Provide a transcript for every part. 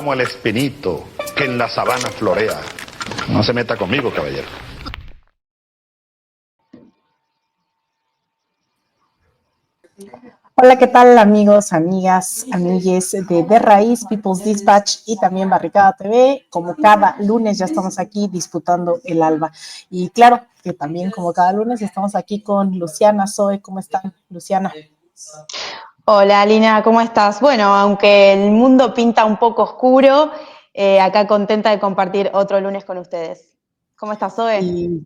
como el espinito que en la sabana florea. No se meta conmigo, caballero. Hola, ¿qué tal amigos, amigas, amigues de Raíz, People's Dispatch y también Barricada TV? Como cada lunes ya estamos aquí disputando el alba. Y claro que también como cada lunes estamos aquí con Luciana, Zoe. ¿Cómo están, Luciana? Hola, Lina, ¿cómo estás? Bueno, aunque el mundo pinta un poco oscuro, acá contenta de compartir otro lunes con ustedes. ¿Cómo estás, Zoe? Y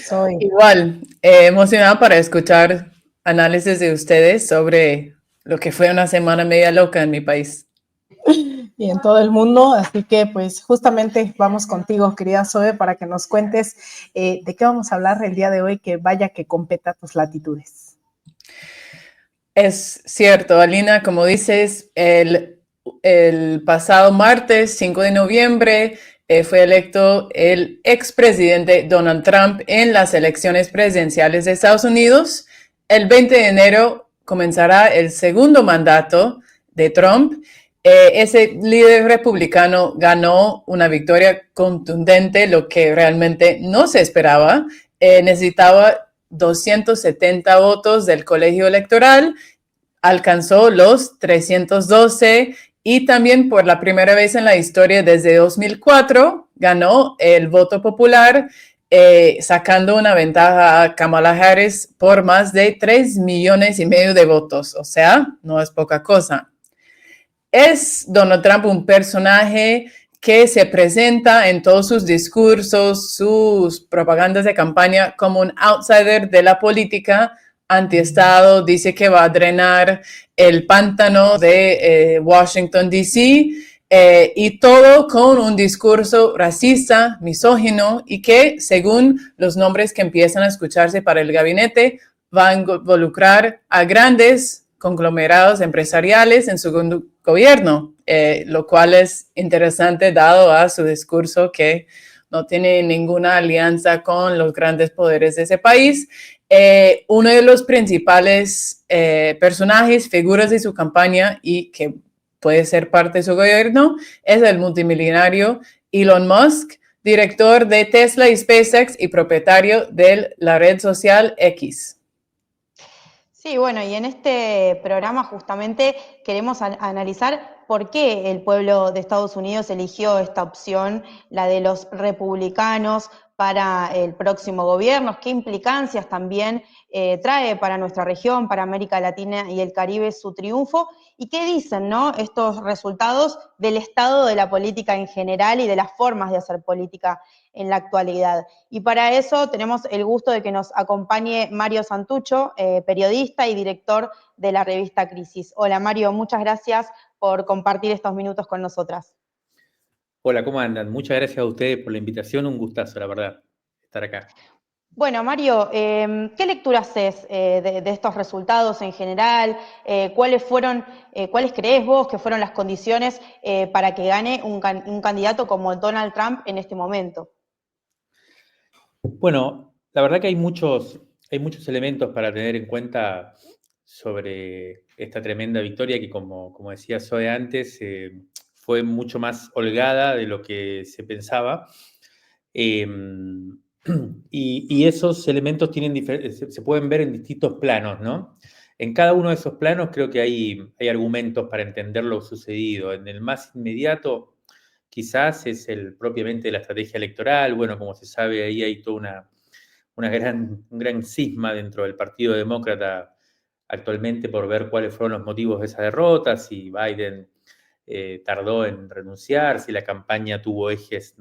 Zoe. Igual, emocionada para escuchar análisis de ustedes sobre lo que fue una semana media loca en mi país. Y en todo el mundo, así que pues justamente vamos contigo, querida Zoe, para que nos cuentes de qué vamos a hablar el día de hoy, que vaya que competa tus latitudes. Es cierto, Alina, como dices, el pasado martes 5 de noviembre fue electo el expresidente Donald Trump en las elecciones presidenciales de Estados Unidos. El 20 de enero comenzará el segundo mandato de Trump. Ese líder republicano ganó una victoria contundente, lo que realmente no se esperaba. Necesitaba 270 votos del colegio electoral, alcanzó los 312 y también por la primera vez en la historia desde 2004 ganó el voto popular, sacando una ventaja a Kamala Harris por más de 3,5 millones de votos. O sea, no es poca cosa. ¿Es Donald Trump un personaje que se presenta en todos sus discursos, sus propagandas de campaña como un outsider de la política, antiestado? Dice que va a drenar el pántano de Washington, D.C., y todo con un discurso racista, misógino, y que, según los nombres que empiezan a escucharse para el gabinete, va a involucrar a grandes conglomerados empresariales en su gobierno, lo cual es interesante dado a su discurso que no tiene ninguna alianza con los grandes poderes de ese país. Uno de los principales personajes, figuras de su campaña y que puede ser parte de su gobierno, es el multimillonario Elon Musk, director de Tesla y SpaceX y propietario de la red social X. Sí, bueno, y en este programa justamente queremos analizar por qué el pueblo de Estados Unidos eligió esta opción, la de los republicanos, para el próximo gobierno, qué implicancias también trae para nuestra región, para América Latina y el Caribe su triunfo, y qué dicen, ¿no?, estos resultados del estado de la política en general y de las formas de hacer política en la actualidad. Y para eso tenemos el gusto de que nos acompañe Mario Santucho, periodista y director de la revista Crisis. Hola Mario, muchas gracias por compartir estos minutos con nosotras. Hola, ¿cómo andan? Muchas gracias a ustedes por la invitación, un gustazo, la verdad, estar acá. Bueno, Mario, ¿qué lectura haces de estos resultados en general? ¿Cuáles crees vos que fueron las condiciones para que gane un candidato como Donald Trump en este momento? Bueno, la verdad que hay muchos elementos para tener en cuenta sobre esta tremenda victoria que, como decía Zoe antes, fue mucho más holgada de lo que se pensaba. Y esos elementos se pueden ver en distintos planos, ¿no? En cada uno de esos planos creo que hay argumentos para entender lo sucedido. En el más inmediato, quizás es propiamente la estrategia electoral. Bueno, como se sabe, ahí hay toda un gran cisma dentro del Partido Demócrata actualmente por ver cuáles fueron los motivos de esa derrota, si Biden tardó en renunciar, si la campaña tuvo ejes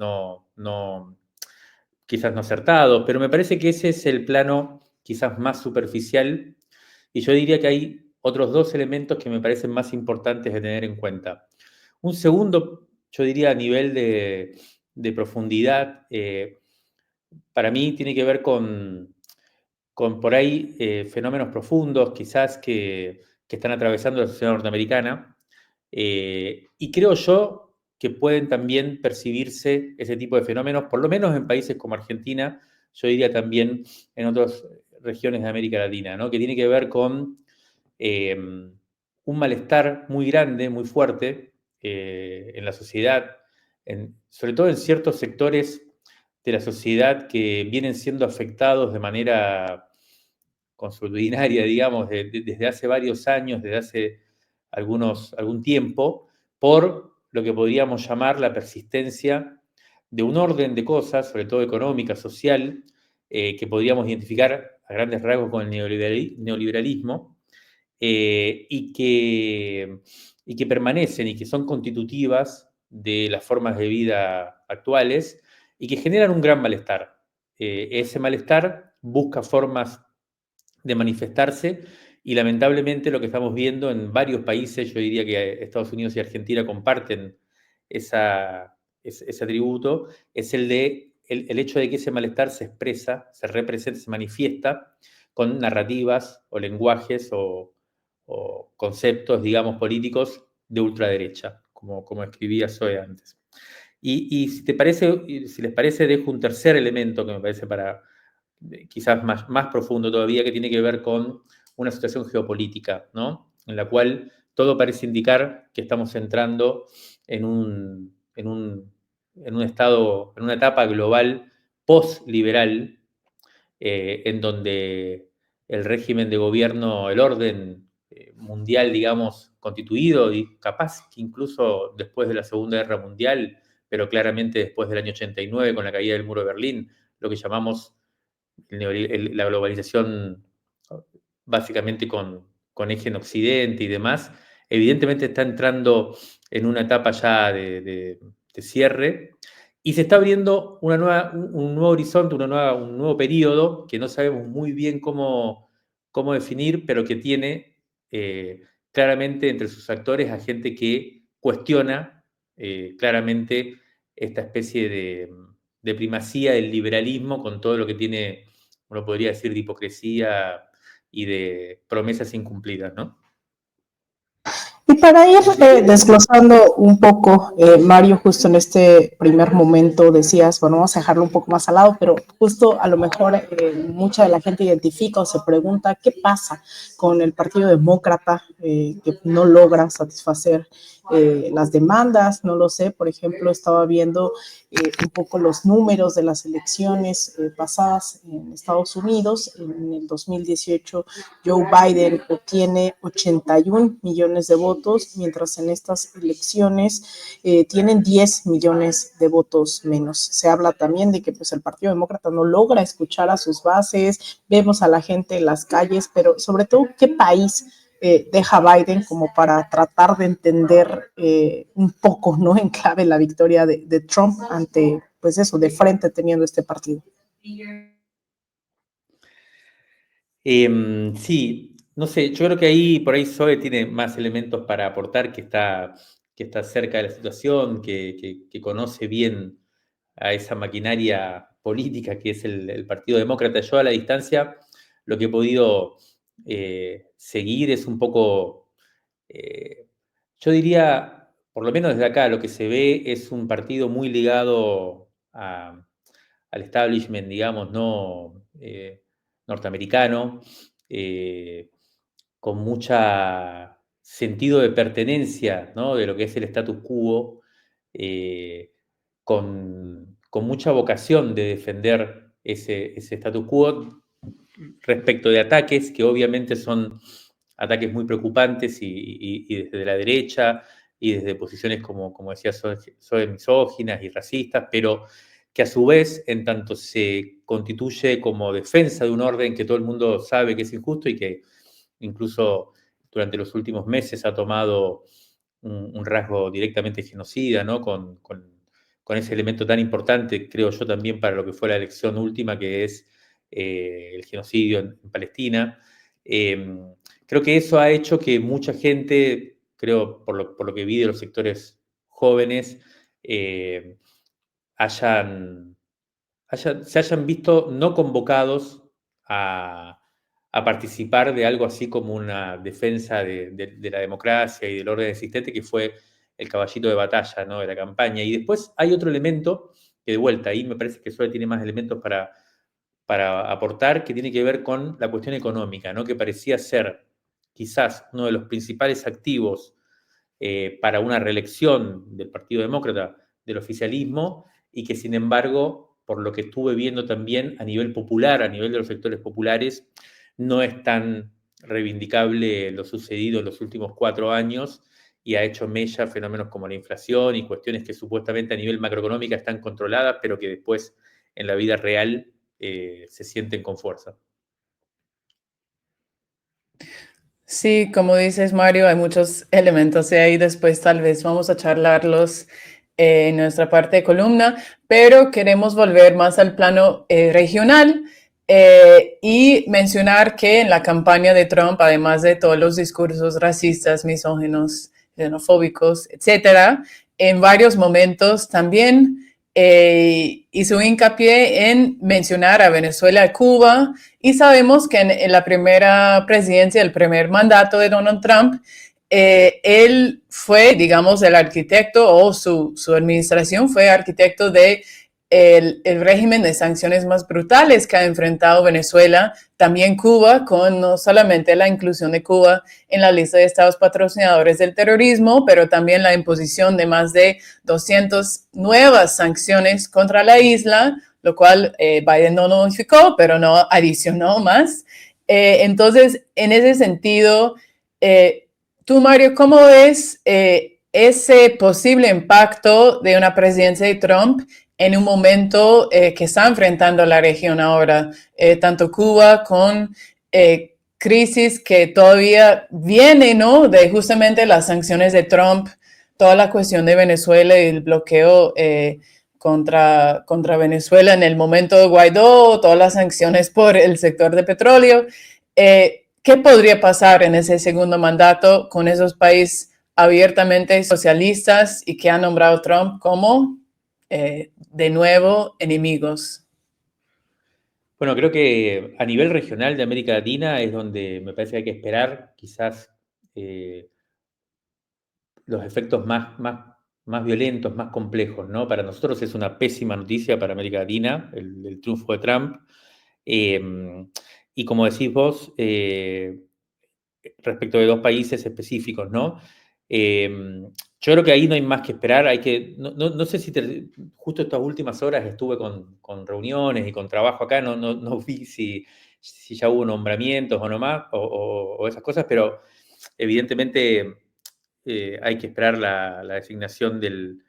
quizás no acertados, pero me parece que ese es el plano quizás más superficial, y yo diría que hay otros dos elementos que me parecen más importantes de tener en cuenta. Un segundo, yo diría a nivel de profundidad, para mí tiene que ver con por ahí fenómenos profundos quizás que están atravesando la sociedad norteamericana, y creo yo que pueden también percibirse ese tipo de fenómenos, por lo menos en países como Argentina, yo diría también en otras regiones de América Latina, ¿no? Que tiene que ver con un malestar muy grande, muy fuerte, en la sociedad, sobre todo en ciertos sectores de la sociedad que vienen siendo afectados de manera consuetudinaria, digamos, desde hace varios años, desde hace algún tiempo, por lo que podríamos llamar la persistencia de un orden de cosas, sobre todo económica, social, que podríamos identificar a grandes rasgos con el neoliberalismo, y que permanecen y que son constitutivas de las formas de vida actuales y que generan un gran malestar. Ese malestar busca formas de manifestarse y lamentablemente lo que estamos viendo en varios países, yo diría que Estados Unidos y Argentina comparten ese atributo, es el hecho de que ese malestar se expresa, se representa, se manifiesta con narrativas o lenguajes o conceptos, digamos, políticos de ultraderecha, como escribía Zoe antes. Y si les parece, dejo un tercer elemento que me parece quizás más profundo todavía, que tiene que ver con una situación geopolítica, ¿no? En la cual todo parece indicar que estamos entrando en un estado, en una etapa global post-liberal, en donde el régimen de gobierno, el orden mundial, digamos, constituido, y capaz que incluso después de la Segunda Guerra Mundial, pero claramente después del año 89, con la caída del muro de Berlín, lo que llamamos la globalización básicamente con eje en Occidente y demás, evidentemente está entrando en una etapa ya de cierre y se está abriendo un nuevo horizonte, un nuevo periodo que no sabemos muy bien cómo definir, pero que tiene claramente entre sus actores a gente que cuestiona claramente esta especie de primacía del liberalismo con todo lo que tiene, uno podría decir, de hipocresía y de promesas incumplidas, ¿no? Y para ir desglosando un poco, Mario, justo en este primer momento decías, bueno, vamos a dejarlo un poco más al lado, pero justo a lo mejor mucha de la gente identifica o se pregunta qué pasa con el Partido Demócrata que no logra satisfacer las demandas, no lo sé, por ejemplo, estaba viendo un poco los números de las elecciones pasadas en Estados Unidos. En el 2018 Joe Biden obtiene 81 millones de votos, mientras en estas elecciones tienen 10 millones de votos menos. Se habla también de que pues, el Partido Demócrata no logra escuchar a sus bases, vemos a la gente en las calles, pero sobre todo, ¿qué país deja Biden como para tratar de entender un poco, ¿no? En clave la victoria de Trump ante, pues eso, de frente teniendo este partido? Sí, no sé, yo creo que ahí, por ahí Zoe tiene más elementos para aportar, que está cerca de la situación, que conoce bien a esa maquinaria política que es el Partido Demócrata. Yo a la distancia lo que he podido seguir es un poco, yo diría, por lo menos desde acá, lo que se ve es un partido muy ligado al establishment, digamos, no norteamericano, con mucho sentido de pertenencia, ¿no? De lo que es el status quo, con mucha vocación de defender ese status quo respecto de ataques que obviamente son ataques muy preocupantes y desde la derecha y desde posiciones como decía, son misóginas y racistas, pero que a su vez, en tanto se constituye como defensa de un orden que todo el mundo sabe que es injusto y que incluso durante los últimos meses ha tomado un rasgo directamente genocida, ¿no? Con ese elemento tan importante, creo yo, también para lo que fue la elección última, que es el genocidio en Palestina. Creo que eso ha hecho que mucha gente, creo, por lo que vi de los sectores jóvenes, se hayan visto no convocados a participar de algo así como una defensa de la democracia y del orden existente, que fue el caballito de batalla, ¿no? De la campaña. Y después hay otro elemento que, de vuelta, ahí me parece que Suárez tiene más elementos para aportar, que tiene que ver con la cuestión económica, ¿no? Que parecía ser quizás uno de los principales activos para una reelección del Partido Demócrata del oficialismo y que, sin embargo, por lo que estuve viendo también a nivel popular, a nivel de los sectores populares, no es tan reivindicable lo sucedido en los últimos 4 años y ha hecho mella fenómenos como la inflación y cuestiones que supuestamente a nivel macroeconómica están controladas, pero que después en la vida real se sienten con fuerza. Sí, como dices, Mario, hay muchos elementos y ahí después tal vez vamos a charlarlos en nuestra parte de columna, pero queremos volver más al plano regional y mencionar que en la campaña de Trump, además de todos los discursos racistas, misóginos, xenofóbicos, etcétera, en varios momentos también hizo hincapié en mencionar a Venezuela y Cuba, y sabemos que en la primera presidencia, el primer mandato de Donald Trump, él fue, digamos, el arquitecto, o su administración fue arquitecto de el régimen de sanciones más brutales que ha enfrentado Venezuela, también Cuba, con no solamente la inclusión de Cuba en la lista de estados patrocinadores del terrorismo, pero también la imposición de más de 200 nuevas sanciones contra la isla, lo cual Biden no notificó, pero no adicionó más. Entonces, en ese sentido, tú, Mario, ¿cómo ves ese posible impacto de una presidencia de Trump en un momento que está enfrentando la región ahora, tanto Cuba con crisis que todavía viene, ¿no?, de justamente las sanciones de Trump, toda la cuestión de Venezuela y el bloqueo contra Venezuela en el momento de Guaidó, todas las sanciones por el sector de petróleo. ¿Qué podría pasar en ese segundo mandato con esos países abiertamente socialistas y que ha nombrado Trump como de nuevo enemigos? Bueno, creo que a nivel regional de América Latina es donde me parece que hay que esperar quizás los efectos más violentos, más complejos, ¿no? Para nosotros es una pésima noticia para América Latina el triunfo de Trump. Y como decís vos, respecto de 2 países específicos, ¿no? Yo creo que ahí no hay más que esperar, no sé si justo estas últimas horas estuve con reuniones y con trabajo acá, no vi si ya hubo nombramientos o no más, o esas cosas, pero evidentemente hay que esperar la designación del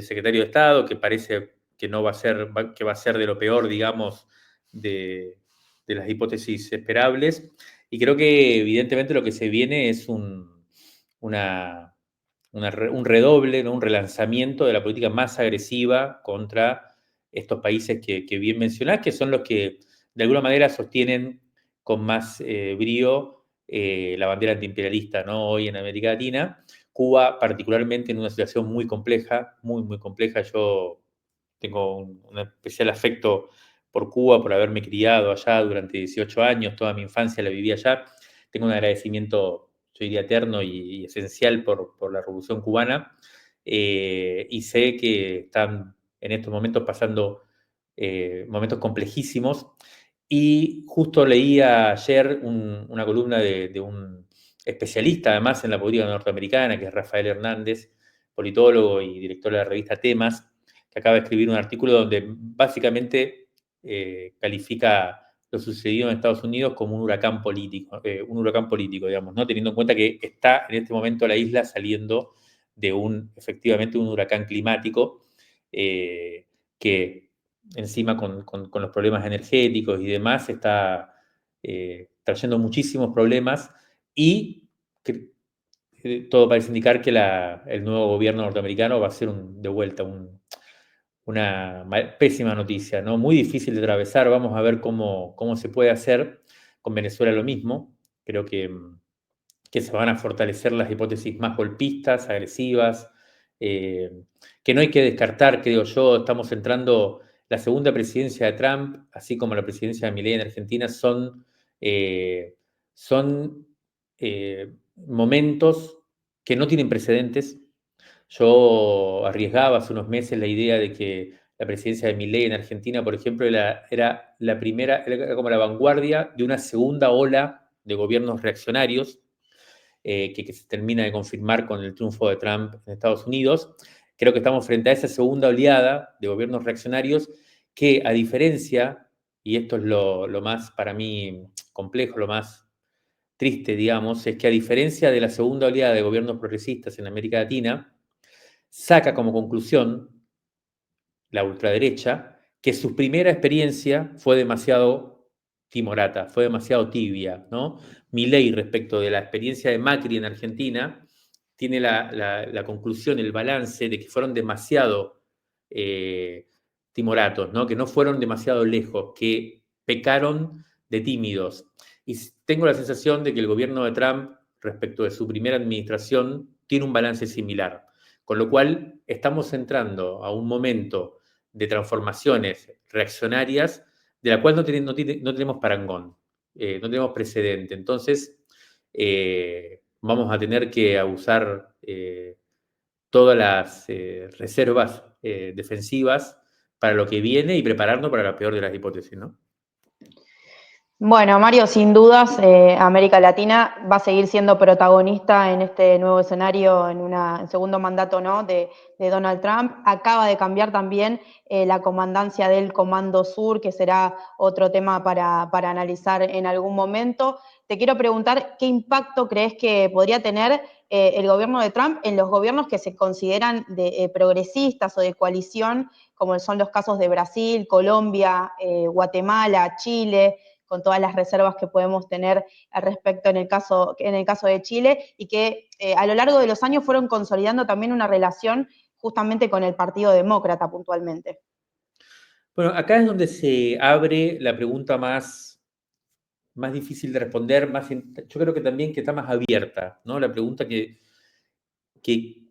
secretario de Estado, que parece que no va a ser, que va a ser de lo peor, digamos, de las hipótesis esperables. Y creo que evidentemente lo que se viene es un redoble, ¿no?, un relanzamiento de la política más agresiva contra estos países que bien mencionás, que son los que de alguna manera sostienen con más brío la bandera antiimperialista, ¿no?, hoy en América Latina. Cuba particularmente en una situación muy compleja, muy compleja. Yo tengo un especial afecto por Cuba, por haberme criado allá durante 18 años, toda mi infancia la viví allá. Tengo un agradecimiento, yo diría, eterno y esencial por la Revolución Cubana, y sé que están en estos momentos pasando momentos complejísimos. Y justo leía ayer una columna de un especialista, además, en la política norteamericana, que es Rafael Hernández, politólogo y director de la revista Temas, que acaba de escribir un artículo donde básicamente califica lo sucedido en Estados Unidos como un huracán político, digamos, ¿no?, teniendo en cuenta que está en este momento la isla saliendo de efectivamente un huracán climático que encima con los problemas energéticos y demás está trayendo muchísimos problemas y que, todo parece indicar que el nuevo gobierno norteamericano va a ser de vuelta una pésima noticia, ¿no? Muy difícil de atravesar. Vamos a ver cómo se puede hacer. Con Venezuela lo mismo. Creo que se van a fortalecer las hipótesis más golpistas, agresivas, que no hay que descartar, creo yo. Estamos entrando, la segunda presidencia de Trump, así como la presidencia de Milei en Argentina, son momentos que no tienen precedentes. Yo arriesgaba hace unos meses la idea de que la presidencia de Milei en Argentina, por ejemplo, era la primera, era como la vanguardia de una segunda ola de gobiernos reaccionarios. que se termina de confirmar con el triunfo de Trump en Estados Unidos. Creo que estamos frente a esa segunda oleada de gobiernos reaccionarios que, a diferencia, y esto es lo más para mí complejo, lo más triste, digamos, es que a diferencia de la segunda oleada de gobiernos progresistas en América Latina, saca como conclusión la ultraderecha que su primera experiencia fue demasiado timorata, fue demasiado tibia, ¿no? Milei, respecto de la experiencia de Macri en Argentina, tiene la conclusión, el balance de que fueron demasiado timoratos, ¿no? Que no fueron demasiado lejos, que pecaron de tímidos. Y tengo la sensación de que el gobierno de Trump, respecto de su primera administración, tiene un balance similar. Con lo cual, estamos entrando a un momento de transformaciones reaccionarias de la cual no tenemos parangón, no tenemos precedente. Entonces, vamos a tener que usar todas las reservas defensivas para lo que viene y prepararnos para la peor de las hipótesis, ¿no? Bueno, Mario, sin dudas, América Latina va a seguir siendo protagonista en este nuevo escenario, en segundo mandato, ¿no?, de Donald Trump. Acaba de cambiar también la comandancia del Comando Sur, que será otro tema para analizar en algún momento. Te quiero preguntar, ¿qué impacto crees que podría tener el gobierno de Trump en los gobiernos que se consideran progresistas o de coalición, como son los casos de Brasil, Colombia, Guatemala, Chile, con todas las reservas que podemos tener al respecto en el caso de Chile, y que a lo largo de los años fueron consolidando también una relación justamente con el Partido Demócrata puntualmente? Bueno, acá es donde se abre la pregunta más difícil de responder, yo creo que también que está más abierta, ¿no? La pregunta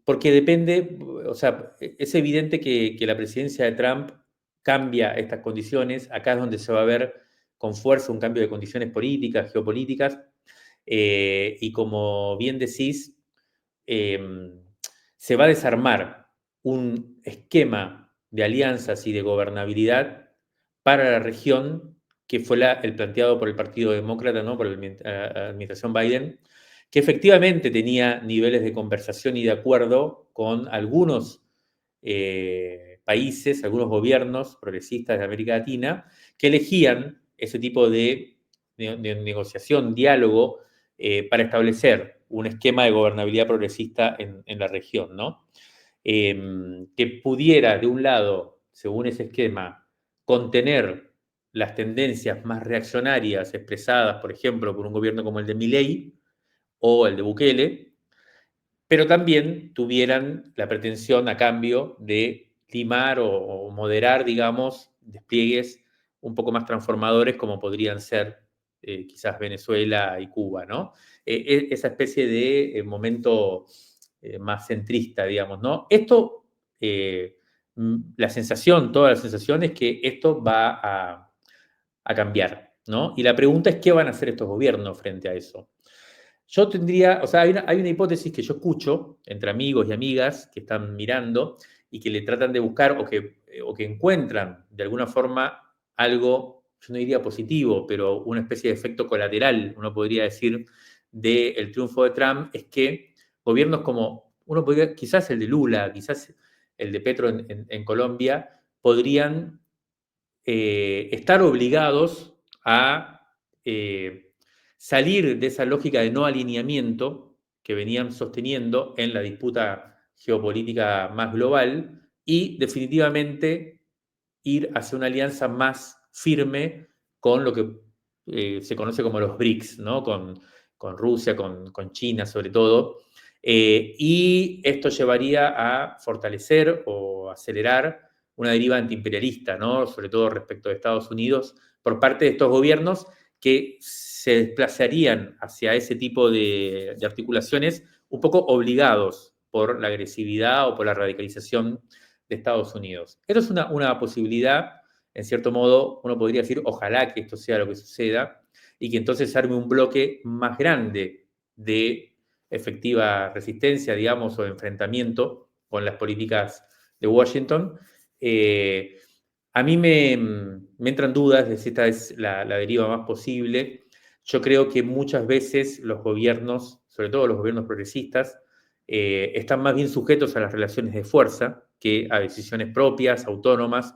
porque depende, o sea, es evidente que la presidencia de Trump cambia estas condiciones. Acá es donde se va a ver con fuerza un cambio de condiciones políticas, geopolíticas, y como bien decís, se va a desarmar un esquema de alianzas y de gobernabilidad para la región que fue el planteado por el Partido Demócrata, ¿no?, por la administración Biden, que efectivamente tenía niveles de conversación y de acuerdo con algunos países, algunos gobiernos progresistas de América Latina, que elegían ese tipo de negociación, diálogo, para establecer un esquema de gobernabilidad progresista en la región, ¿no? Que pudiera, de un lado, según ese esquema, contener las tendencias más reaccionarias expresadas, por ejemplo, por un gobierno como el de Milei o el de Bukele, pero también tuvieran la pretensión a cambio de limar o moderar, digamos, despliegues un poco más transformadores como podrían ser quizás Venezuela y Cuba, ¿no? Esa especie de momento más centrista, digamos, ¿no? Esto, toda la sensación es que esto va a cambiar, ¿no? Y la pregunta es qué van a hacer estos gobiernos frente a eso. Yo tendría, o sea, hay una hipótesis que yo escucho entre amigos y amigas que están mirando y que le tratan de buscar o que encuentran de alguna forma algo, yo no diría positivo, pero una especie de efecto colateral, uno podría decir, del triunfo de Trump, es que gobiernos como, quizás el de Lula, quizás el de Petro en Colombia, podrían estar obligados a salir de esa lógica de no alineamiento que venían sosteniendo en la disputa geopolítica más global y definitivamente ir hacia una alianza más firme con lo que se conoce como los BRICS, ¿no? Con Rusia, con China sobre todo. Y esto llevaría a fortalecer o acelerar una deriva antiimperialista, ¿no?, sobre todo respecto de Estados Unidos, por parte de estos gobiernos que se desplazarían hacia ese tipo de articulaciones un poco obligados por la agresividad o por la radicalización de Estados Unidos. Esto es una posibilidad, en cierto modo, uno podría decir, ojalá que esto sea lo que suceda, y que entonces arme un bloque más grande de efectiva resistencia, digamos, o de enfrentamiento con las políticas de Washington. A mí me entran dudas de si esta es la deriva más posible. Yo creo que muchas veces los gobiernos, sobre todo los gobiernos progresistas, están más bien sujetos a las relaciones de fuerza que a decisiones propias, autónomas,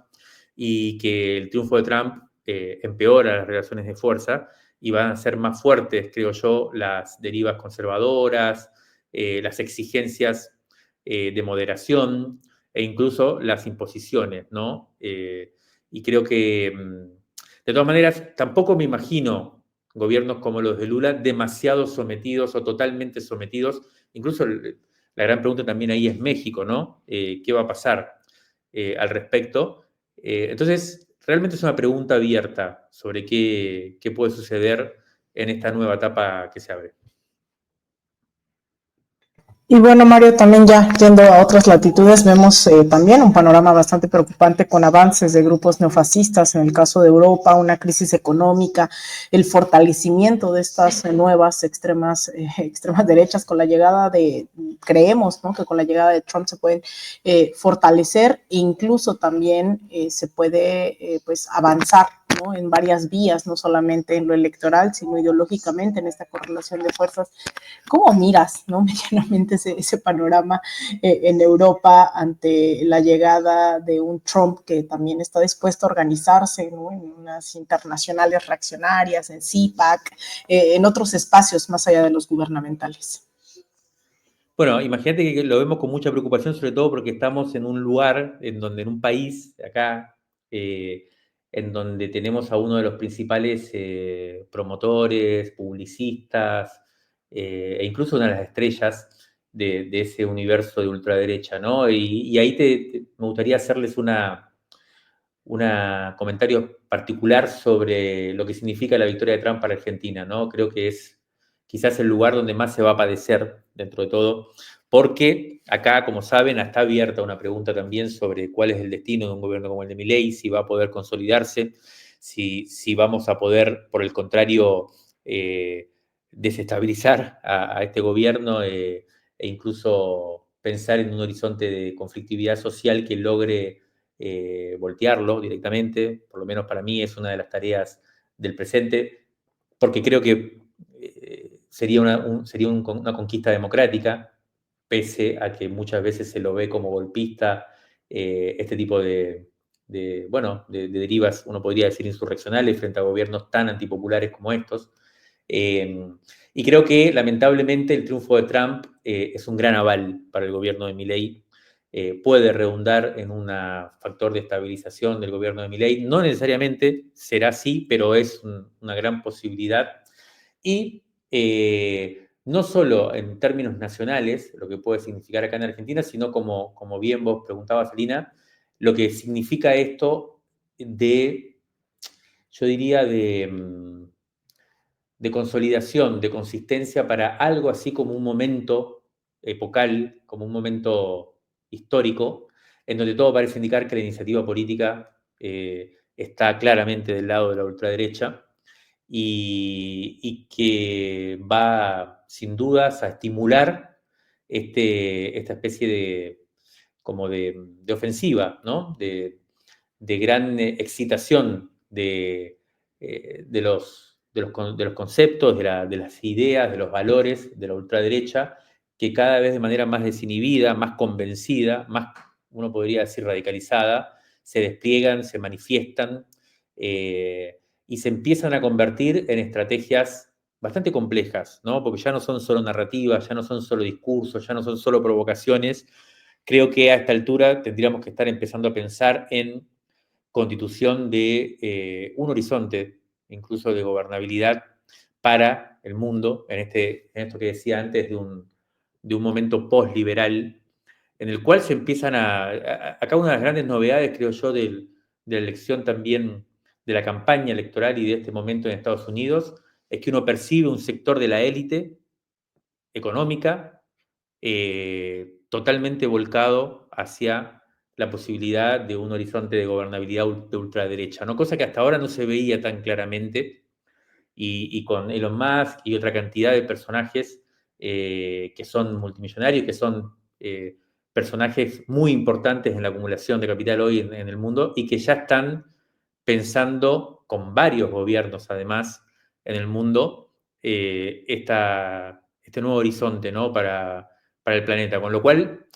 y que el triunfo de Trump empeora las relaciones de fuerza y van a ser más fuertes, creo yo, las derivas conservadoras, las exigencias de moderación e incluso las imposiciones, ¿no? Y creo que, de todas maneras, tampoco me imagino gobiernos como los de Lula demasiado sometidos o totalmente sometidos. Incluso la gran pregunta también ahí es México, ¿no? ¿Qué va a pasar al respecto? Entonces, realmente es una pregunta abierta sobre qué puede suceder en esta nueva etapa que se abre. Y bueno, Mario, también ya yendo a otras latitudes, vemos también un panorama bastante preocupante con avances de grupos neofascistas en el caso de Europa, una crisis económica, el fortalecimiento de estas nuevas extremas derechas con la llegada creemos, ¿no?, que con la llegada de Trump se pueden fortalecer e incluso también se puede pues avanzar, ¿no?, en varias vías, no solamente en lo electoral, sino ideológicamente en esta correlación de fuerzas. ¿Cómo miras, no, medianamente ese panorama en Europa ante la llegada de un Trump que también está dispuesto a organizarse, ¿no?, en unas internacionales reaccionarias, en CPAC, en otros espacios más allá de los gubernamentales? Bueno, imagínate que lo vemos con mucha preocupación, sobre todo porque estamos en un lugar, en un país, acá, en donde tenemos a uno de los principales promotores, publicistas, e incluso una de las estrellas de ese universo de ultraderecha, ¿no? Y ahí me gustaría hacerles un comentario particular sobre lo que significa la victoria de Trump para Argentina, ¿no? Creo que es quizás el lugar donde más se va a padecer dentro de todo, porque acá, como saben, está abierta una pregunta también sobre cuál es el destino de un gobierno como el de Milei, si va a poder consolidarse, si vamos a poder, por el contrario, desestabilizar a este gobierno e incluso pensar en un horizonte de conflictividad social que logre voltearlo directamente. Por lo menos para mí es una de las tareas del presente, porque creo que sería una conquista democrática, pese a que muchas veces se lo ve como golpista, este tipo de derivas, uno podría decir insurreccionales, frente a gobiernos tan antipopulares como estos. Y creo que lamentablemente el triunfo de Trump es un gran aval para el gobierno de Milei. Puede redundar en un factor de estabilización del gobierno de Milei. No necesariamente será así, pero es una gran posibilidad. Y no solo en términos nacionales, lo que puede significar acá en Argentina, sino como bien vos preguntabas, Alina, lo que significa esto yo diría, de consolidación, de consistencia para algo así como un momento epocal, como un momento histórico, en donde todo parece indicar que la iniciativa política está claramente del lado de la ultraderecha y que va sin dudas a estimular esta especie de ofensiva, ¿no? De gran excitación de los conceptos, de las ideas, de los valores de la ultraderecha, que cada vez de manera más desinhibida, más convencida, más, uno podría decir, radicalizada, se despliegan, se manifiestan y se empiezan a convertir en estrategias bastante complejas, ¿no? Porque ya no son solo narrativas, ya no son solo discursos, ya no son solo provocaciones. Creo que a esta altura tendríamos que estar empezando a pensar en constitución de un horizonte, incluso de gobernabilidad para el mundo, en esto que decía antes, de un momento post-liberal, en el cual se empiezan acá una de las grandes novedades, creo yo, de la elección también, de la campaña electoral y de este momento en Estados Unidos, es que uno percibe un sector de la élite económica totalmente volcado hacia la posibilidad de un horizonte de gobernabilidad de ultraderecha, ¿no? Cosa que hasta ahora no se veía tan claramente, y con Elon Musk y otra cantidad de personajes que son multimillonarios, que son personajes muy importantes en la acumulación de capital hoy en el mundo y que ya están pensando, con varios gobiernos además, en el mundo este nuevo horizonte, ¿no? para el planeta. Con lo cual,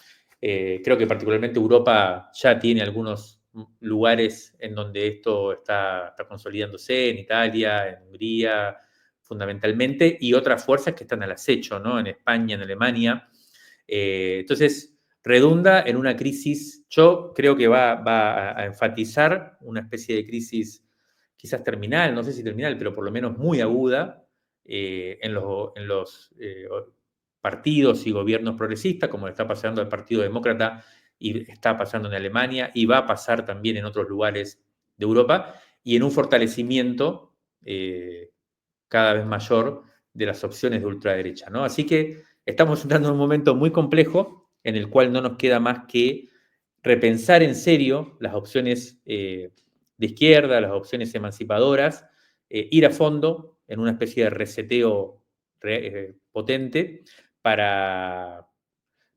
creo que particularmente Europa ya tiene algunos lugares en donde esto está consolidándose, en Italia, en Hungría, fundamentalmente, y otras fuerzas que están al acecho, ¿no? En España, en Alemania. Entonces, redunda en una crisis, yo creo que va a enfatizar una especie de crisis quizás terminal, no sé si terminal, pero por lo menos muy aguda en los partidos y gobiernos progresistas, como le está pasando al Partido Demócrata y está pasando en Alemania y va a pasar también en otros lugares de Europa, y en un fortalecimiento cada vez mayor de las opciones de ultraderecha, ¿no? Así que estamos entrando en un momento muy complejo en el cual no nos queda más que repensar en serio las opciones de izquierda, las opciones emancipadoras, ir a fondo en una especie de reseteo potente para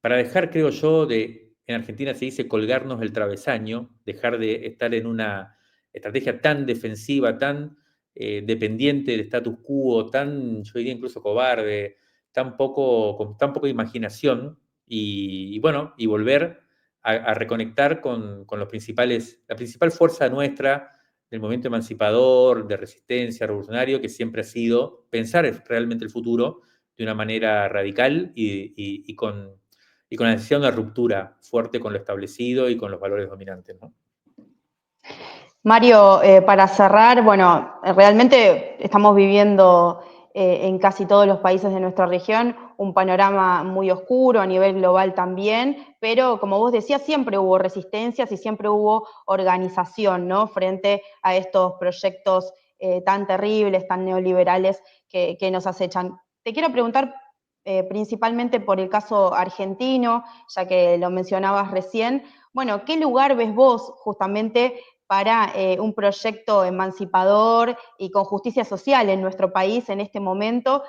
dejar, creo yo, en Argentina se dice colgarnos el travesaño, dejar de estar en una estrategia tan defensiva, tan dependiente del status quo, tan, yo diría incluso cobarde, con tan poca imaginación, y bueno, y volver a reconectar con la principal fuerza nuestra del movimiento emancipador, de resistencia, revolucionario, que siempre ha sido pensar realmente el futuro de una manera radical y con la necesidad de una ruptura fuerte con lo establecido y con los valores dominantes, ¿no? Mario, para cerrar, bueno, realmente estamos viviendo en casi todos los países de nuestra región un panorama muy oscuro, a nivel global también, pero como vos decías, siempre hubo resistencias y siempre hubo organización, ¿no? Frente a estos proyectos tan terribles, tan neoliberales que nos acechan. Te quiero preguntar principalmente por el caso argentino, ya que lo mencionabas recién. Bueno, ¿qué lugar ves vos justamente para un proyecto emancipador y con justicia social en nuestro país en este momento,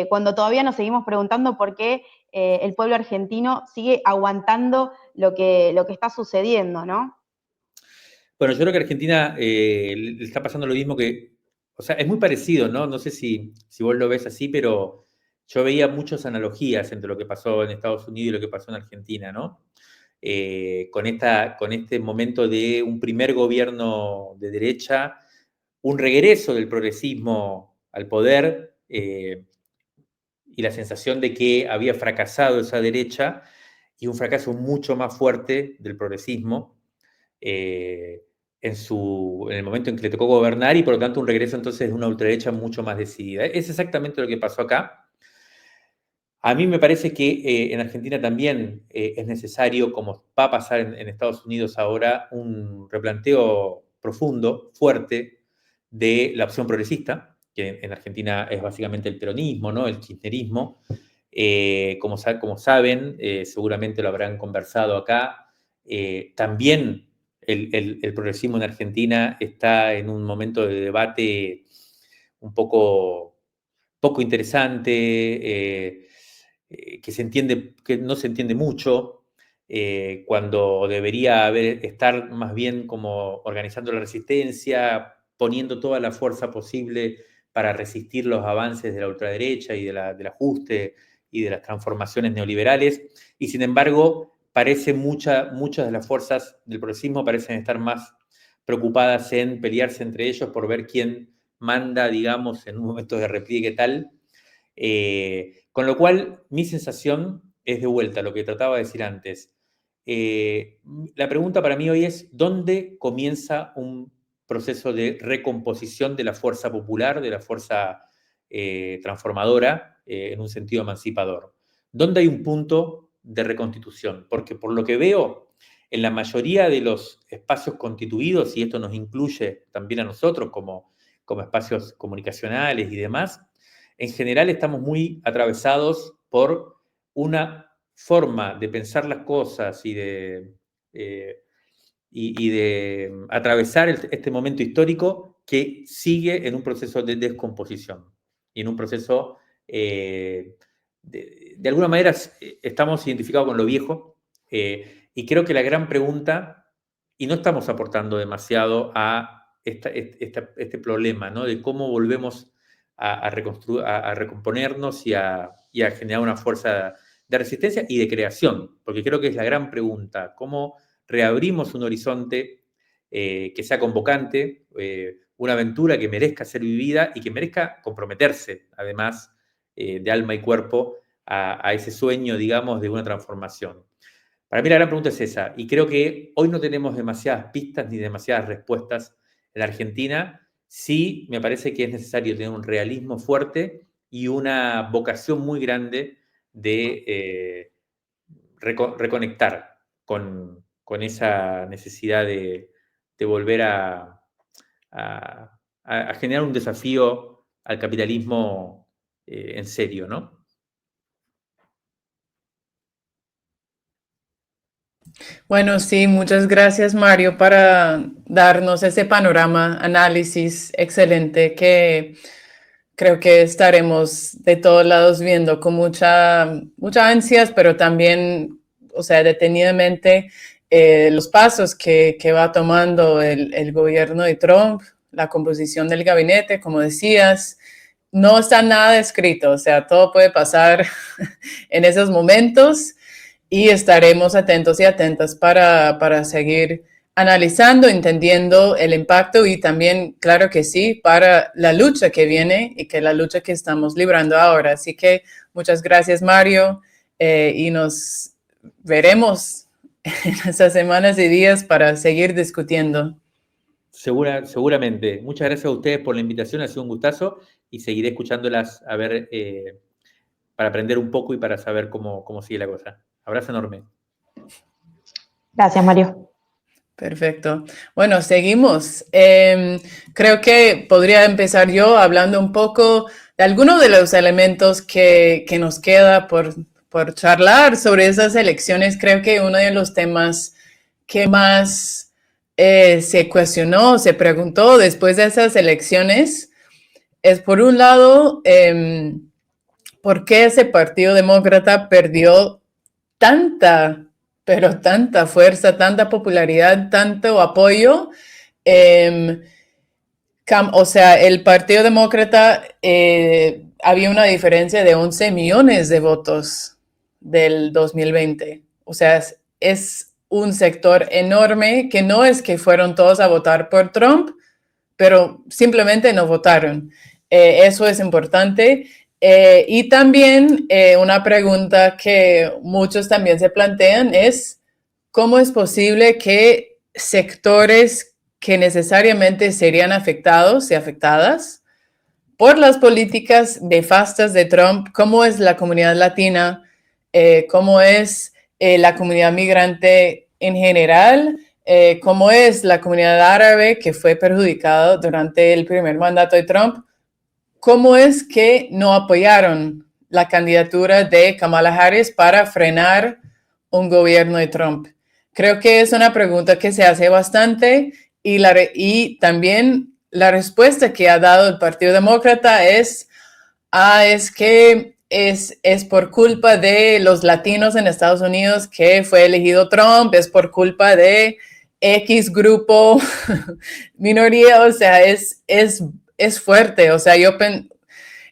cuando todavía nos seguimos preguntando por qué el pueblo argentino sigue aguantando lo que está sucediendo, ¿no? Bueno, yo creo que a Argentina le está pasando lo mismo o sea, es muy parecido, ¿no? No sé si vos lo ves así, pero yo veía muchas analogías entre lo que pasó en Estados Unidos y lo que pasó en Argentina, ¿no? Con este momento de un primer gobierno de derecha, un regreso del progresismo al poder y la sensación de que había fracasado esa derecha, y un fracaso mucho más fuerte del progresismo en el momento en que le tocó gobernar, y por lo tanto un regreso entonces de una ultraderecha mucho más decidida. Es exactamente lo que pasó acá. A mí me parece que en Argentina también es necesario, como va a pasar en Estados Unidos ahora, un replanteo profundo, fuerte, de la opción progresista, que en Argentina es básicamente el peronismo, ¿no? El kirchnerismo. Como saben, seguramente lo habrán conversado acá, también el progresismo en Argentina está en un momento de debate un poco interesante, que no se entiende mucho, cuando debería estar más bien como organizando la resistencia, poniendo toda la fuerza posible para resistir los avances de la ultraderecha y del ajuste y de las transformaciones neoliberales, y sin embargo muchas de las fuerzas del progresismo parecen estar más preocupadas en pelearse entre ellos por ver quién manda, digamos, en un momento de repliegue tal. Con lo cual, mi sensación es de vuelta a lo que trataba de decir antes. La pregunta para mí hoy es: ¿dónde comienza un proceso de recomposición de la fuerza popular, de la fuerza transformadora, en un sentido emancipador? ¿Dónde hay un punto de reconstitución? Porque por lo que veo, en la mayoría de los espacios constituidos, y esto nos incluye también a nosotros como espacios comunicacionales y demás, en general estamos muy atravesados por una forma de pensar las cosas y de atravesar este momento histórico que sigue en un proceso de descomposición y en un proceso, de alguna manera, estamos identificados con lo viejo, y creo que la gran pregunta, y no estamos aportando demasiado a este problema, ¿no? De cómo volvemos a recomponernos y a generar una fuerza de resistencia y de creación, porque creo que es la gran pregunta, ¿cómo reabrimos un horizonte que sea convocante, una aventura que merezca ser vivida y que merezca comprometerse, además, de alma y cuerpo, a ese sueño, digamos, de una transformación? Para mí la gran pregunta es esa, y creo que hoy no tenemos demasiadas pistas ni demasiadas respuestas en Argentina. Sí, me parece que es necesario tener un realismo fuerte y una vocación muy grande de reconectar con esa necesidad de volver a generar un desafío al capitalismo en serio, ¿no? Bueno, sí, muchas gracias, Mario, para darnos ese panorama, análisis excelente que creo que estaremos de todos lados viendo con mucha ansias, pero también, o sea, detenidamente los pasos que va tomando el gobierno de Trump, la composición del gabinete, como decías. No está nada escrito, o sea, todo puede pasar en esos momentos y estaremos atentos y atentas para seguir analizando, entendiendo el impacto y también, claro que sí, para la lucha que viene y que la lucha que estamos librando ahora. Así que muchas gracias, Mario, y nos veremos en esas semanas y días para seguir discutiendo. Seguramente. Muchas gracias a ustedes por la invitación, ha sido un gustazo y seguiré escuchándolas a ver, para aprender un poco y para saber cómo sigue la cosa. Abrazo enorme. Gracias, Mario. Perfecto. Bueno, seguimos. Creo que podría empezar yo hablando un poco de algunos de los elementos que nos queda por charlar sobre esas elecciones. Creo que uno de los temas que más se cuestionó, se preguntó después de esas elecciones es, por un lado, ¿por qué ese Partido Demócrata perdió tanta fuerza, tanta popularidad, tanto apoyo? O sea, el Partido Demócrata había una diferencia de 11 millones de votos del 2020. O sea, es un sector enorme que no es que fueron todos a votar por Trump, pero simplemente no votaron. Eso es importante. Y también una pregunta que muchos también se plantean es, ¿cómo es posible que sectores que necesariamente serían afectados y afectadas por las políticas nefastas de Trump, cómo es la comunidad latina, cómo es la comunidad migrante en general, cómo es la comunidad árabe que fue perjudicada durante el primer mandato de Trump, cómo es que no apoyaron la candidatura de Kamala Harris para frenar un gobierno de Trump? Creo que es una pregunta que se hace bastante y también la respuesta que ha dado el Partido Demócrata es que es por culpa de los latinos en Estados Unidos que fue elegido Trump, es por culpa de X grupo, minoría, o sea, es fuerte. O sea,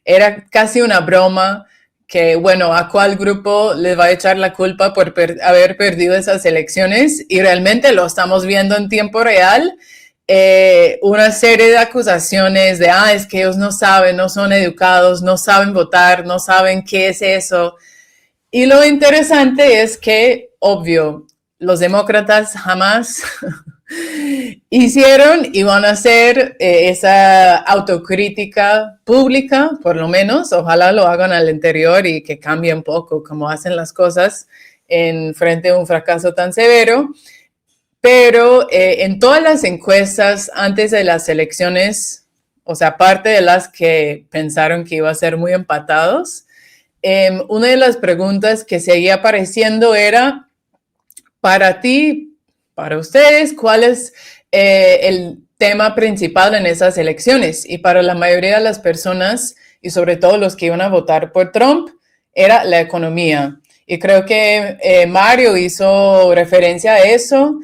era casi una broma que, bueno, ¿a cuál grupo les va a echar la culpa por haber perdido esas elecciones? Y realmente lo estamos viendo en tiempo real. Una serie de acusaciones de, es que ellos no saben, no son educados, no saben votar, no saben qué es eso. Y lo interesante es que, obvio, los demócratas jamás hicieron y van a hacer esa autocrítica pública, por lo menos. Ojalá lo hagan al interior y que cambie un poco cómo hacen las cosas en frente a un fracaso tan severo. Pero en todas las encuestas antes de las elecciones, o sea, aparte de las que pensaron que iba a ser muy empatados, una de las preguntas que seguía apareciendo era, para ti, para ustedes, ¿cuál es el tema principal en esas elecciones? Y para la mayoría de las personas, y sobre todo los que iban a votar por Trump, era la economía. Y creo que Mario hizo referencia a eso.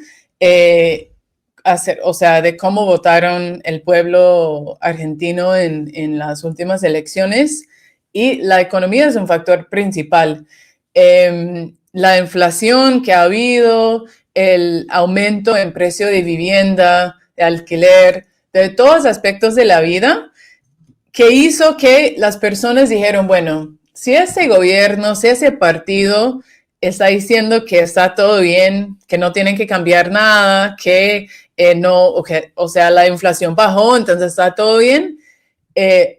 hacer, o sea, de cómo votaron el pueblo argentino en las últimas elecciones, y la economía es un factor principal. La inflación que ha habido, el aumento en precio de vivienda, de alquiler, de todos los aspectos de la vida, que hizo que las personas dijeron, bueno, si ese gobierno, si ese partido está diciendo que está todo bien, que no tienen que cambiar nada, que no, o sea, la inflación bajó, entonces está todo bien,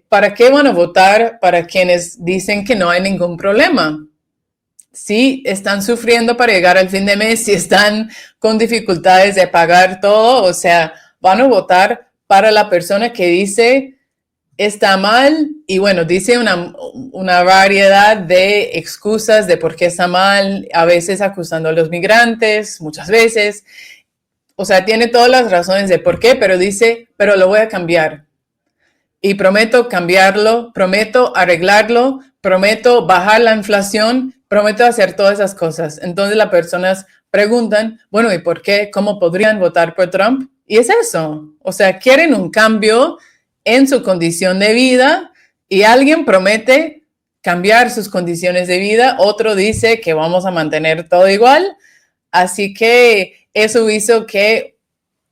¿para qué van a votar para quienes dicen que no hay ningún problema? Si están sufriendo para llegar al fin de mes, si están con dificultades de pagar todo, o sea, van a votar para la persona que dice está mal, y bueno, dice una variedad de excusas de por qué está mal, a veces acusando a los migrantes, muchas veces. O sea, tiene todas las razones de por qué, pero dice, pero lo voy a cambiar. Y prometo cambiarlo, prometo arreglarlo, prometo bajar la inflación, prometo hacer todas esas cosas. Entonces las personas preguntan, bueno, ¿y por qué? ¿Cómo podrían votar por Trump? Y es eso. O sea, quieren un cambio en su condición de vida, y alguien promete cambiar sus condiciones de vida, otro dice que vamos a mantener todo igual. Así que eso hizo que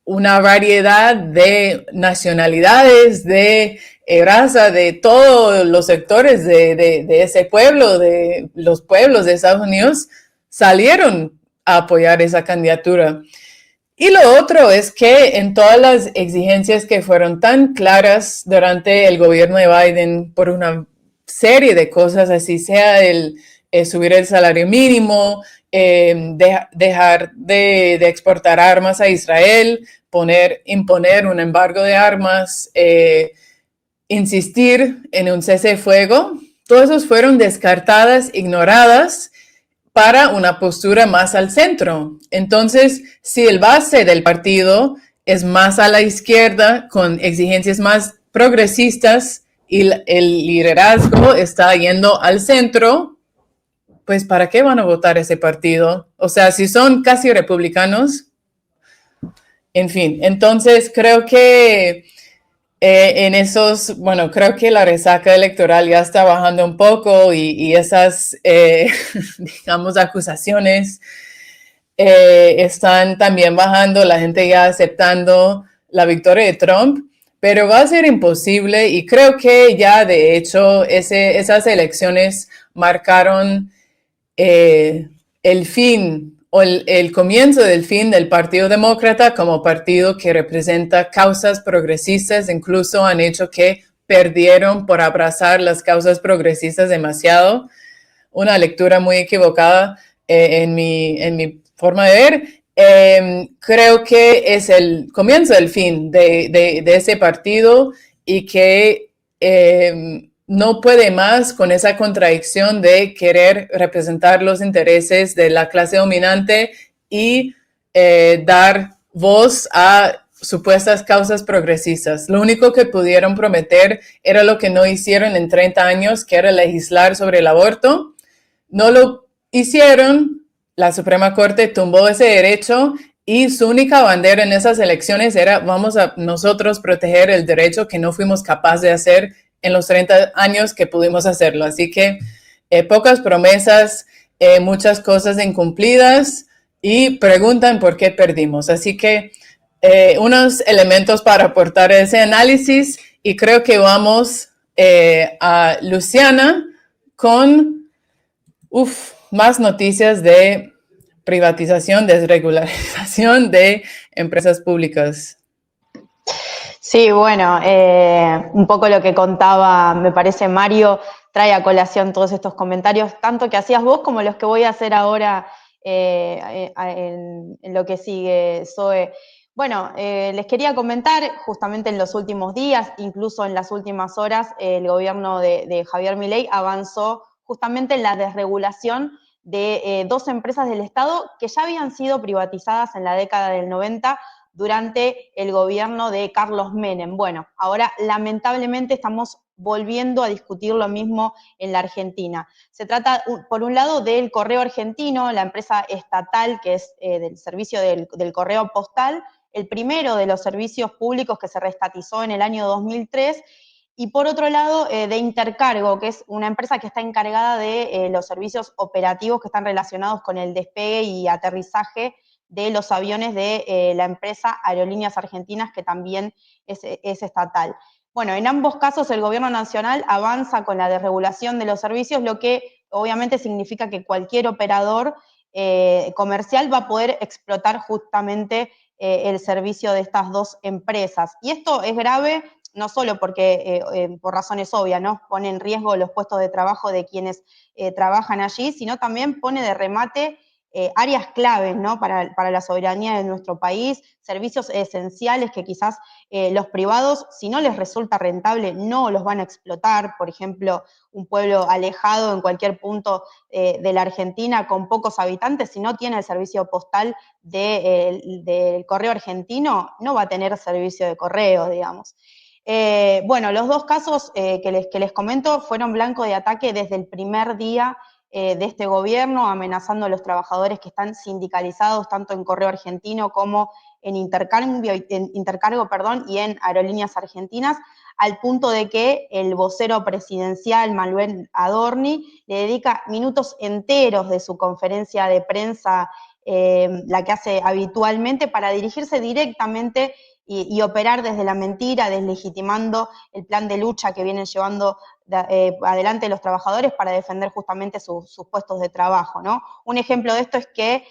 una variedad de nacionalidades, de raza, de todos los sectores de ese pueblo, de los pueblos de Estados Unidos, salieron a apoyar esa candidatura. Y lo otro es que en todas las exigencias que fueron tan claras durante el gobierno de Biden por una serie de cosas, así sea el subir el salario mínimo, dejar de exportar armas a Israel, imponer un embargo de armas, insistir en un cese de fuego, todas esas fueron descartadas, ignoradas, para una postura más al centro. Entonces, si el base del partido es más a la izquierda, con exigencias más progresistas, y el liderazgo está yendo al centro, pues ¿para qué van a votar ese partido? O sea, si son casi republicanos, en fin. Entonces, creo que creo que la resaca electoral ya está bajando un poco, y esas, digamos, acusaciones están también bajando, la gente ya aceptando la victoria de Trump, pero va a ser imposible, y creo que ya de hecho esas elecciones marcaron el fin o el comienzo del fin del Partido Demócrata como partido que representa causas progresistas. Incluso han hecho que perdieron por abrazar las causas progresistas demasiado. Una lectura muy equivocada en mi forma de ver. Creo que es el comienzo del fin de ese partido, y que no puede más con esa contradicción de querer representar los intereses de la clase dominante y dar voz a supuestas causas progresistas. Lo único que pudieron prometer era lo que no hicieron en 30 años, que era legislar sobre el aborto. No lo hicieron, la Suprema Corte tumbó ese derecho, y su única bandera en esas elecciones era: vamos a nosotros proteger el derecho que no fuimos capaces de hacer en los 30 años que pudimos hacerlo. Así que pocas promesas, muchas cosas incumplidas, y preguntan por qué perdimos. Así que unos elementos para aportar ese análisis, y creo que vamos a Luciana con más noticias de privatización, desregularización de empresas públicas. Sí, bueno, un poco lo que contaba, me parece, Mario, trae a colación todos estos comentarios, tanto que hacías vos como los que voy a hacer ahora en lo que sigue, Zoe. Bueno, les quería comentar, justamente en los últimos días, incluso en las últimas horas, el gobierno de Javier Milei avanzó justamente en la desregulación de dos empresas del Estado que ya habían sido privatizadas en la década del 90 durante el gobierno de Carlos Menem. Bueno, ahora lamentablemente estamos volviendo a discutir lo mismo en la Argentina. Se trata, por un lado, del Correo Argentino, la empresa estatal que es del servicio del correo postal, el primero de los servicios públicos que se reestatizó en el año 2003, y por otro lado, de Intercargo, que es una empresa que está encargada de los servicios operativos que están relacionados con el despegue y aterrizaje de los aviones de la empresa Aerolíneas Argentinas, que también es estatal. Bueno, en ambos casos el gobierno nacional avanza con la desregulación de los servicios, lo que obviamente significa que cualquier operador comercial va a poder explotar justamente el servicio de estas dos empresas. Y esto es grave no solo porque, por razones obvias, ¿no?, pone en riesgo los puestos de trabajo de quienes trabajan allí, sino también pone de remate áreas claves, ¿no?, para la soberanía de nuestro país, servicios esenciales que quizás los privados, si no les resulta rentable, no los van a explotar. Por ejemplo, un pueblo alejado en cualquier punto de la Argentina con pocos habitantes, si no tiene el servicio postal del correo argentino, no va a tener servicio de correo, digamos. Bueno, los dos casos que les comento fueron blanco de ataque desde el primer día de este gobierno, amenazando a los trabajadores que están sindicalizados tanto en Correo Argentino como en Intercargo, y en Aerolíneas Argentinas, al punto de que el vocero presidencial, Manuel Adorni, le dedica minutos enteros de su conferencia de prensa, la que hace habitualmente, para dirigirse directamente y operar desde la mentira, deslegitimando el plan de lucha que vienen llevando adelante los trabajadores para defender justamente sus puestos de trabajo, ¿no? Un ejemplo de esto es que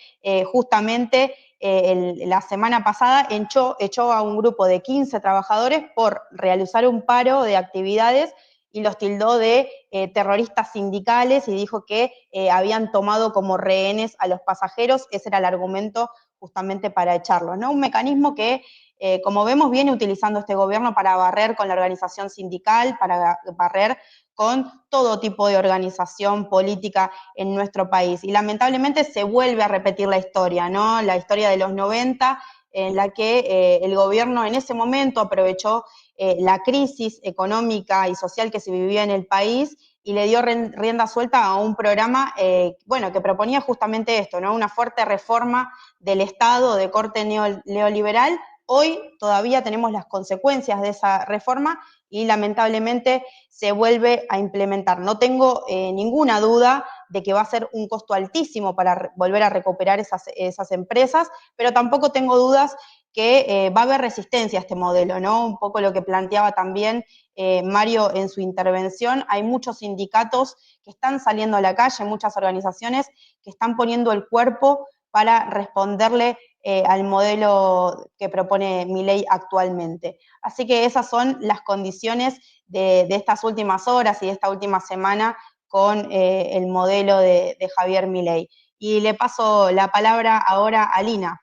justamente la semana pasada echó a un grupo de 15 trabajadores por realizar un paro de actividades y los tildó de terroristas sindicales y dijo que habían tomado como rehenes a los pasajeros. Ese era el argumento justamente para echarlos, ¿no? Un mecanismo que, como vemos, viene utilizando este gobierno para barrer con la organización sindical, para barrer con todo tipo de organización política en nuestro país. Y lamentablemente se vuelve a repetir la historia, ¿no? La historia de los 90, en la que el gobierno en ese momento aprovechó la crisis económica y social que se vivía en el país y le dio rienda suelta a un programa, bueno, que proponía justamente esto, ¿no? Una fuerte reforma del Estado de corte neoliberal. Hoy todavía tenemos las consecuencias de esa reforma y lamentablemente se vuelve a implementar. No tengo ninguna duda de que va a ser un costo altísimo para volver a recuperar esas empresas, pero tampoco tengo dudas que va a haber resistencia a este modelo, ¿no? Un poco lo que planteaba también Mario en su intervención. Hay muchos sindicatos que están saliendo a la calle, muchas organizaciones que están poniendo el cuerpo para responderle al modelo que propone Milei actualmente. Así que esas son las condiciones de estas últimas horas y de esta última semana con el modelo de Javier Milei. Y le paso la palabra ahora a Lina.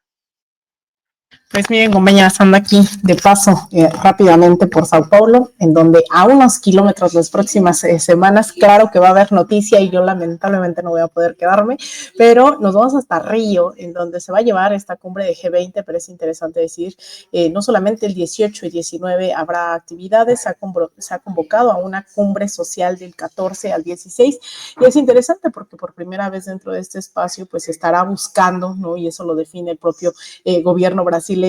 Pues miren, compañeras, ando aquí de paso rápidamente por Sao Paulo, en donde a unos kilómetros las próximas semanas, claro que va a haber noticia y yo lamentablemente no voy a poder quedarme, pero nos vamos hasta Río, en donde se va a llevar esta cumbre de G20, pero es interesante decir, no solamente el 18 y 19 habrá actividades, se ha convocado a una cumbre social del 14 al 16, y es interesante porque por primera vez dentro de este espacio pues se estará buscando, ¿no? Y eso lo define el propio gobierno brasileño,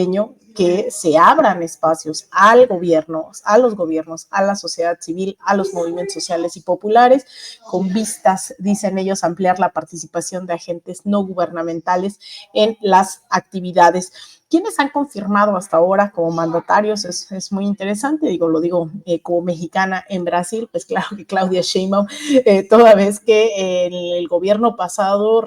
que se abran espacios al gobierno, a los gobiernos, a la sociedad civil, a los movimientos sociales y populares, con vistas, dicen ellos, a ampliar la participación de agentes no gubernamentales en las actividades. ¿Quiénes han confirmado hasta ahora como mandatarios? Es muy interesante, lo digo como mexicana en Brasil, pues claro que Claudia Sheinbaum, toda vez que el gobierno pasado,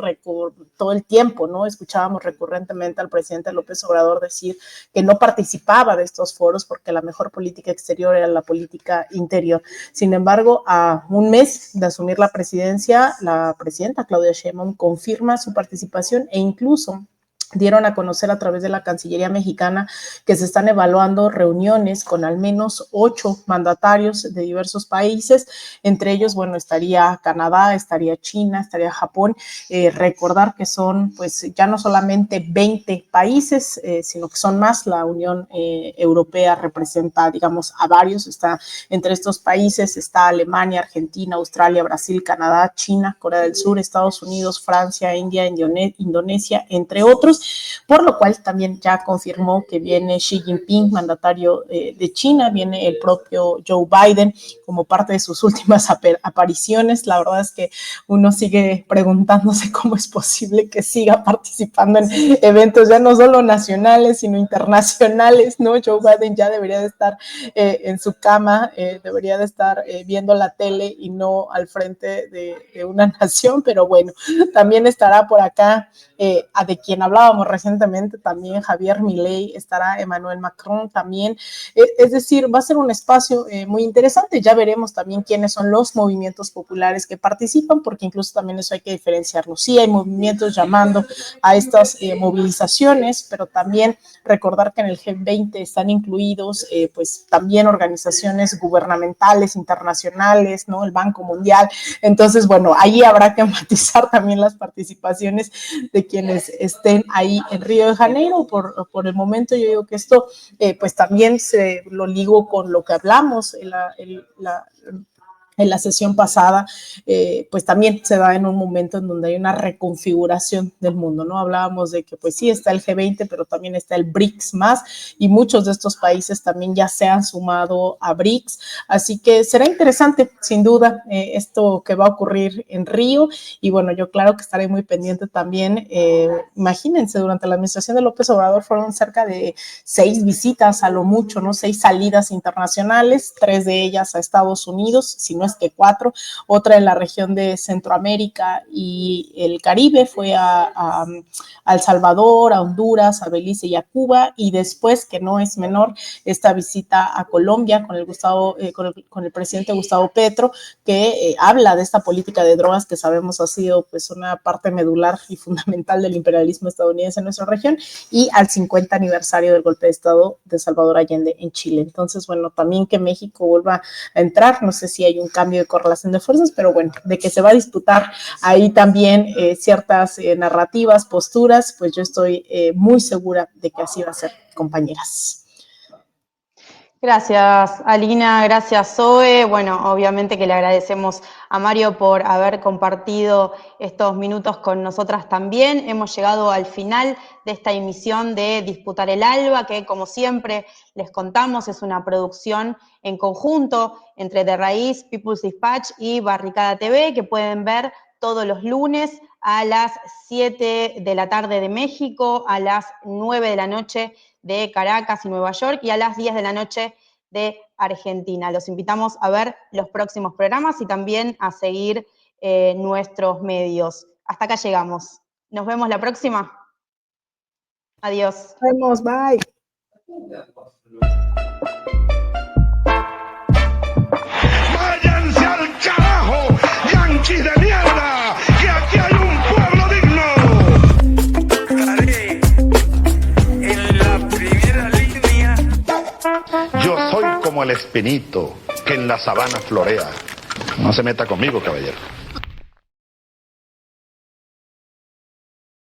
todo el tiempo, ¿no? Escuchábamos recurrentemente al presidente López Obrador decir que no participaba de estos foros porque la mejor política exterior era la política interior. Sin embargo, a un mes de asumir la presidencia, la presidenta Claudia Sheinbaum confirma su participación e incluso dieron a conocer a través de la Cancillería mexicana que se están evaluando reuniones con al menos 8 mandatarios de diversos países, entre ellos, bueno, estaría Canadá, estaría China, estaría Japón. Recordar que son, pues, ya no solamente 20 países, sino que son más. La Unión Europea representa, digamos, a varios. Está entre estos países, está Alemania, Argentina, Australia, Brasil, Canadá, China, Corea del Sur, Estados Unidos, Francia, India, Indonesia, entre otros. Unidos, por lo cual también ya confirmó que viene Xi Jinping, mandatario de China, viene el propio Joe Biden como parte de sus últimas apariciones. La verdad es que uno sigue preguntándose cómo es posible que siga participando en eventos ya no solo nacionales, sino internacionales, ¿no? Joe Biden ya debería de estar en su cama, debería de estar viendo la tele y no al frente de una nación, pero bueno, también estará por acá de quien hablábamos recientemente, también Javier Milei, estará Emmanuel Macron también, es decir, va a ser un espacio muy interesante. Ya veremos también quiénes son los movimientos populares que participan, porque incluso también eso hay que diferenciarlo. Sí hay movimientos llamando a estas movilizaciones, pero también recordar que en el G20 están incluidos pues también organizaciones gubernamentales internacionales, ¿no? El Banco Mundial. Entonces, bueno, ahí habrá que matizar también las participaciones de quienes estén ahí en Río de Janeiro. Por el momento yo digo que esto pues también se lo ligo con lo que hablamos en la sesión pasada, pues también se da en un momento en donde hay una reconfiguración del mundo, ¿no? Hablábamos de que pues sí está el G20, pero también está el BRICS más, y muchos de estos países también ya se han sumado a BRICS, así que será interesante, sin duda, esto que va a ocurrir en Río, y bueno, yo claro que estaré muy pendiente también. Imagínense, durante la administración de López Obrador fueron cerca de 6 visitas a lo mucho, ¿no? 6 salidas internacionales, 3 de ellas a Estados Unidos, si no es que 4, otra en la región de Centroamérica y el Caribe, fue a El Salvador, a Honduras, a Belice y a Cuba, y después, que no es menor, esta visita a Colombia con el presidente Gustavo Petro, que habla de esta política de drogas que sabemos ha sido pues una parte medular y fundamental del imperialismo estadounidense en nuestra región, y al 50 aniversario del golpe de Estado de Salvador Allende en Chile. Entonces, bueno, también que México vuelva a entrar, no sé si hay un cambio de correlación de fuerzas, pero bueno, de que se va a disputar ahí también ciertas narrativas, posturas, pues yo estoy muy segura de que así va a ser, compañeras. Gracias, Alina, gracias, Zoe. Bueno, obviamente que le agradecemos a Mario por haber compartido estos minutos con nosotras también. Hemos llegado al final de esta emisión de Disputar el Alba, que como siempre les contamos es una producción en conjunto entre De Raíz, People's Dispatch y Barricada TV, que pueden ver todos los lunes a las 7 de la tarde de México, a las 9 de la noche de Caracas y Nueva York, y a las 10 de la noche de Argentina. Los invitamos a ver los próximos programas y también a seguir nuestros medios. Hasta acá llegamos. Nos vemos la próxima. Adiós. Nos vemos, bye. ¡Váyanse al carajo, yanquis de mierda! ¡Que aquí hay un pueblo digno! Estaré en la primera línea. Yo soy como el espinito que en la sabana florea. No se meta conmigo, caballero.